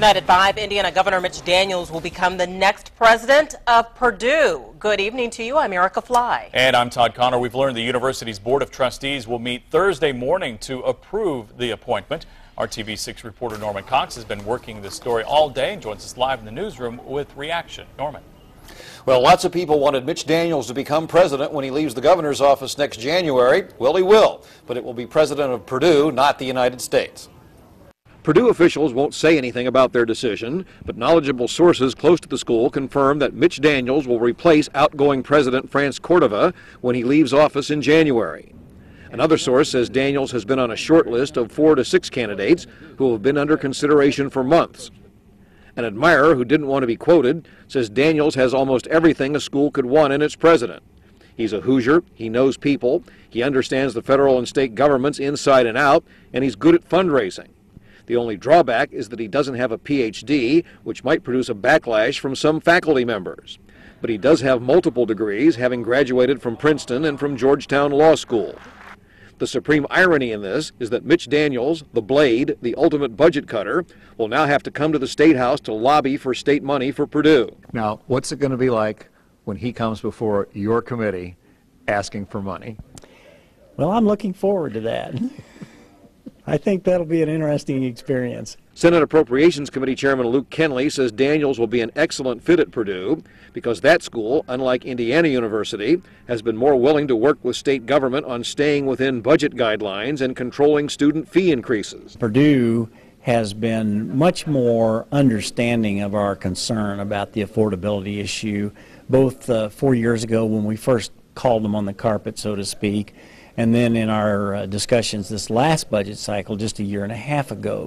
Tonight at 5, Indiana Governor Mitch Daniels will become the next president of Purdue. Good evening to you. I'm Erica Fly. And I'm Todd Connor. We've learned the university's Board of Trustees will meet Thursday morning to approve the appointment. Our TV6 reporter Norman Cox has been working this story all day and joins us live in the newsroom with reaction. Norman. Well, lots of people wanted Mitch Daniels to become president when he leaves the governor's office next January. Well, he will, but it will be president of Purdue, not the United States. Purdue officials won't say anything about their decision, but knowledgeable sources close to the school confirm that Mitch Daniels will replace outgoing President France Cordova when he leaves office in January. Another source says Daniels has been on a short list of 4 to 6 candidates who have been under consideration for months. An admirer who didn't want to be quoted says Daniels has almost everything a school could want in its president. He's a Hoosier, he knows people, he understands the federal and state governments inside and out, and he's good at fundraising. The only drawback is that he doesn't have a PhD, which might produce a backlash from some faculty members. But he does have multiple degrees, having graduated from Princeton and from Georgetown Law School. The supreme irony in this is that Mitch Daniels, the Blade, the ultimate budget cutter, will now have to come to the State House to lobby for state money for Purdue. Now, what's it going to be like when he comes before your committee asking for money? Well, I'm looking forward to that. I think that'll be an interesting experience. Senate Appropriations Committee Chairman Luke Kenley says Daniels will be an excellent fit at Purdue because that school, unlike Indiana University, has been more willing to work with state government on staying within budget guidelines and controlling student fee increases. Purdue has been much more understanding of our concern about the affordability issue, both 4 years ago when we first called them on the carpet, so to speak, and then in our discussions this last budget cycle just a year and a half ago.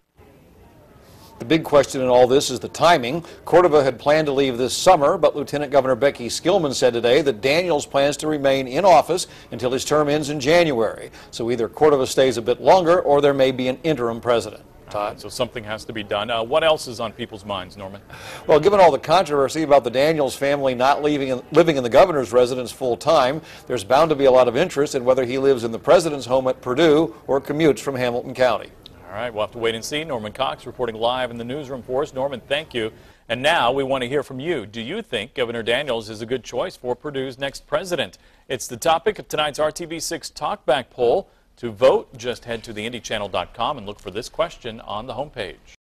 The big question in all this is the timing. Cordova had planned to leave this summer, but Lieutenant Governor Becky Skillman said today that Daniels plans to remain in office until his term ends in January. So either Cordova stays a bit longer or there may be an interim president. Todd? So something has to be done. What else is on people's minds, Norman? Well, given all the controversy about the Daniels family not living in the governor's residence full time, there's bound to be a lot of interest in whether he lives in the president's home at Purdue or commutes from Hamilton County. All right, we'll have to wait and see. Norman Cox reporting live in the newsroom for us. Norman, thank you. And now we want to hear from you. Do you think Governor Daniels is a good choice for Purdue's next president? It's the topic of tonight's RTV6 Talkback poll. To vote, just head to theindychannel.com and look for this question on the homepage.